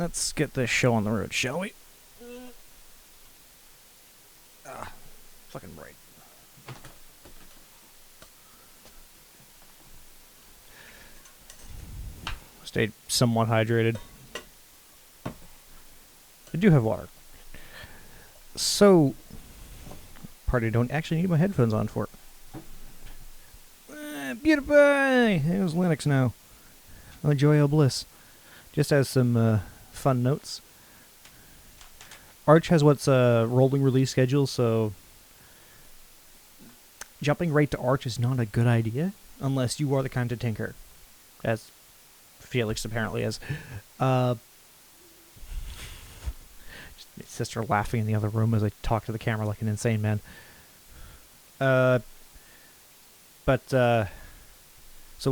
Let's get this show on the road, shall we? Fucking bright. Stayed somewhat hydrated. I do have water. So, part I don't actually need my headphones on for. Pewdiepie! There's Linux now. Oh, joy, oh bliss. Just as some fun notes. Arch has what's a rolling release schedule, so jumping right to Arch is not a good idea unless you are the kind to tinker, as Felix apparently is. My sister laughing in the other room as I talk to the camera like an insane man. So what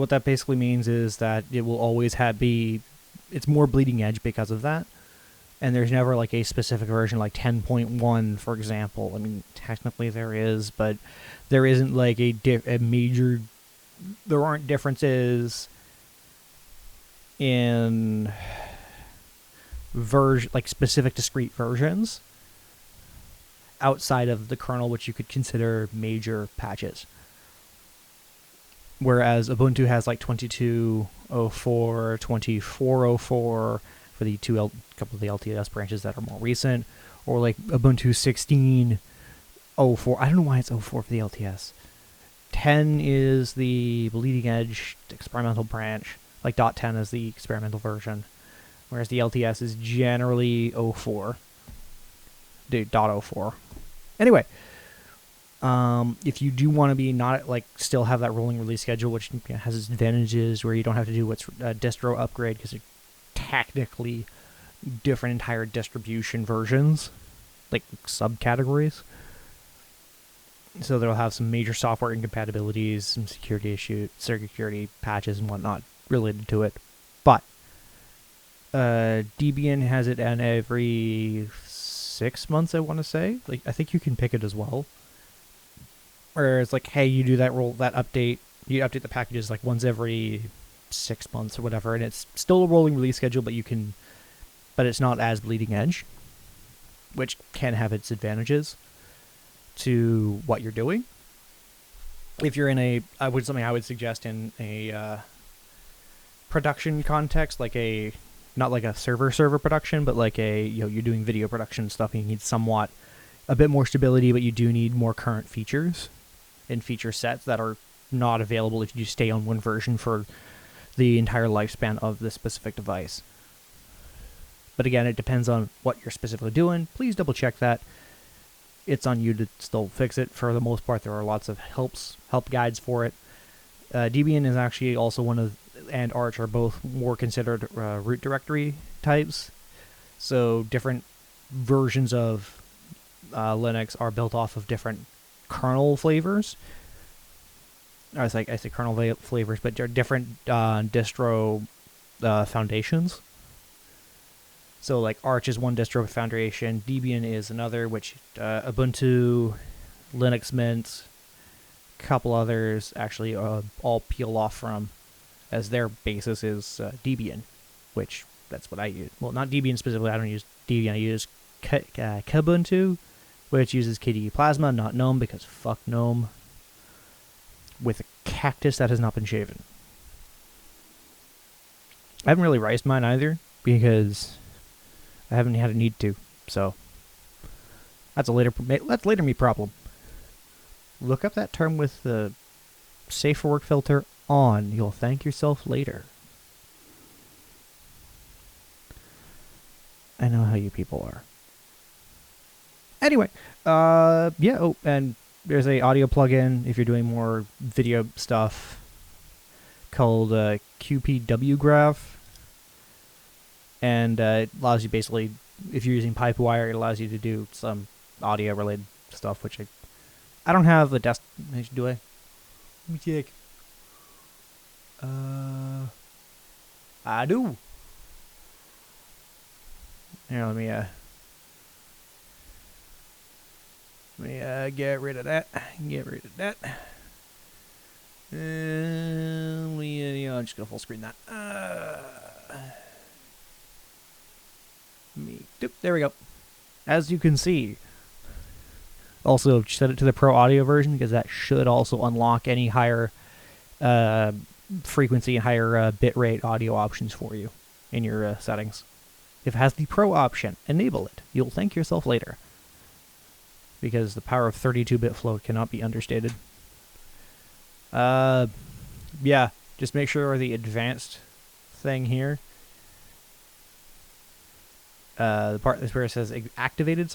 that basically means is that it will always it's more bleeding edge because of that. And there's never like a specific version like 10.1, for example. I mean, technically there is, but there isn't like a major... There aren't differences in like specific discrete versions outside of the kernel, which you could consider major patches. Whereas Ubuntu has like 22.04, 24.04 for the couple of the LTS branches that are more recent, or like Ubuntu 16.04. I don't know why it's 04 for the LTS. 10 is the bleeding edge experimental branch, like .10 is the experimental version, whereas the LTS is generally 04. .04. Anyway, if you do want to be not like still have that rolling release schedule, which has its advantages, where you don't have to do what's distro upgrade because they're technically different entire distribution versions, like subcategories. So they'll have some major software incompatibilities, some security issues, security patches and whatnot related to it. But Debian has it in every 6 months, I want to say. Like, I think you can pick it as well. Where it's like, hey, you do that update, you update the packages like once every 6 months or whatever, and it's still a rolling release schedule, but it's not as bleeding edge, which can have its advantages to what you're doing. If you're in something I would suggest in a production context, like not like a server production, but like you're doing video production stuff, and you need somewhat a bit more stability, but you do need more current features and feature sets that are not available if you stay on one version for the entire lifespan of the specific device. But again, it depends on what you're specifically doing. Please double check that. It's on you to still fix it. For the most part, there are lots of help guides for it. Debian is actually also and Arch are both more considered root directory types. So different versions of Linux are built off of different kernel flavors. I say kernel flavors, but they're different distro foundations. So like Arch is one distro foundation, Debian is another, which Ubuntu, Linux Mint, a couple others actually all peel off from, as their basis is Debian, which that's what I use. Well, not Debian specifically, I don't use Debian, I use Kubuntu, which uses KDE Plasma, not GNOME, because fuck GNOME, with a cactus that has not been shaven. I haven't really raised mine either, because I haven't had a need to, so that's later me problem. Look up that term with the safe for work filter on. You'll thank yourself later. I know how you people are. Anyway, yeah, oh, and there's a audio plugin if you're doing more video stuff called QPW Graph. And it allows you basically, if you're using Pipewire, it allows you to do some audio-related stuff, which I don't have a desk. Do I? Let me check. I do. Here, let me get rid of that. I'm just gonna full screen that. There we go. As you can see, also set it to the Pro Audio version because that should also unlock any higher frequency and higher bit rate audio options for you in your settings. If it has the Pro option, enable it. You'll thank yourself later. Because the power of 32-bit float cannot be understated. Yeah, just make sure the advanced thing here, the part where it says activated,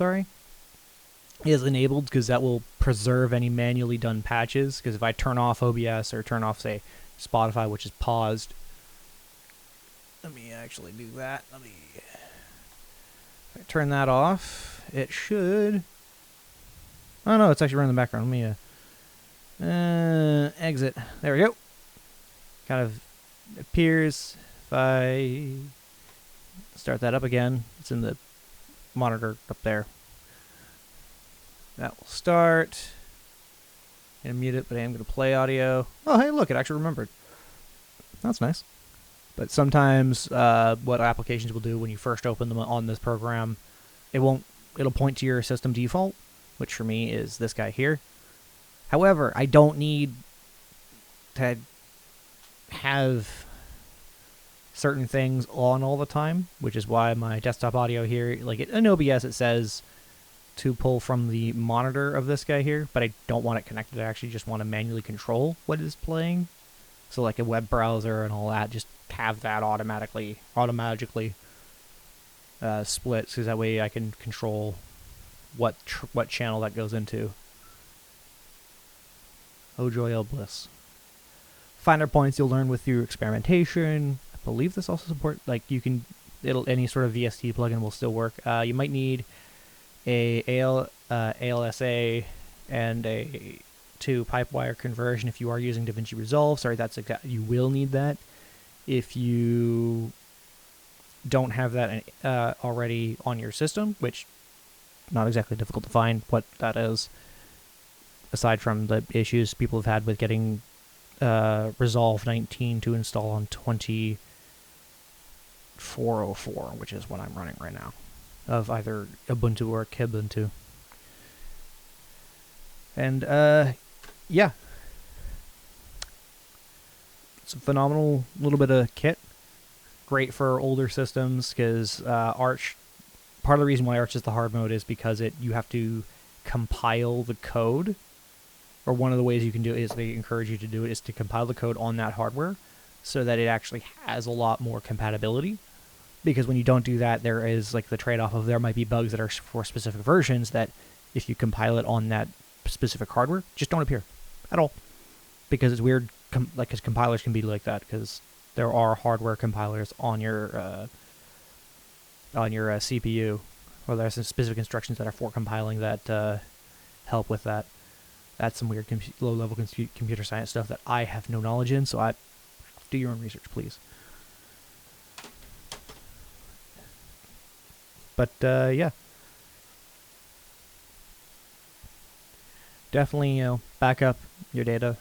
is enabled, because that will preserve any manually done patches. Because if I turn off OBS or turn off, say, Spotify, which is paused, let me actually do that. If I turn that off, it should. Oh no, it's actually running in the background. Let me exit. There we go. Kind of appears. If I start that up again, it's in the monitor up there. That will start. I'm going to mute it, but I am going to play audio. Oh, hey, look, it actually remembered. That's nice. But sometimes what applications will do when you first open them on this program, it'll point to your system default, which for me is this guy here. However, I don't need to have certain things on all the time, which is why my desktop audio here, like in OBS, it says to pull from the monitor of this guy here, but I don't want it connected. I actually just want to manually control what is playing. So like a web browser and all that, just have that automatically split, so that way I can control what channel that goes into. Oh joy, oh bliss. Finer points you'll learn with your experimentation. I believe this also supports, like, any sort of VST plugin will still work. You might need a ALSA and a to pipewire conversion if you are using DaVinci Resolve. Sorry, you will need that. If you don't have that already on your system, which not exactly difficult to find what that is, aside from the issues people have had with getting Resolve 19 to install on 2404, which is what I'm running right now, of either Ubuntu or Kubuntu. And yeah, it's a phenomenal little bit of kit. Great for older systems, because Arch, part of the reason why Arch is the hard mode is because you have to compile the code, or one of the ways you can do it is they encourage you to do it is to compile the code on that hardware so that it actually has a lot more compatibility. Because when you don't do that, there is like the trade-off of there might be bugs that are for specific versions that if you compile it on that specific hardware, just don't appear at all. Because it's weird, because compilers can be like that, because there are hardware compilers on your CPU, or there's some specific instructions that are for compiling that help with that. That's some weird low-level computer science stuff that I have no knowledge in, so do your own research, please. But, yeah. Definitely, back up your data.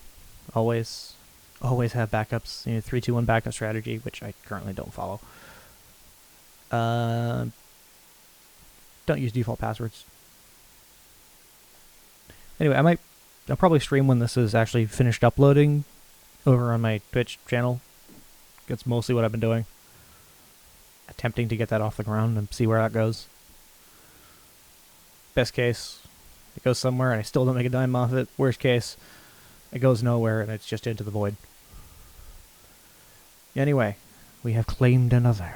Always have backups. 3-2-1 backup strategy, which I currently don't follow. Don't use default passwords. Anyway, I'll probably stream when this is actually finished uploading over on my Twitch channel. That's mostly what I've been doing. Attempting to get that off the ground and see where that goes. Best case, it goes somewhere and I still don't make a dime off it. Worst case, it goes nowhere and it's just into the void. Anyway, we have claimed another.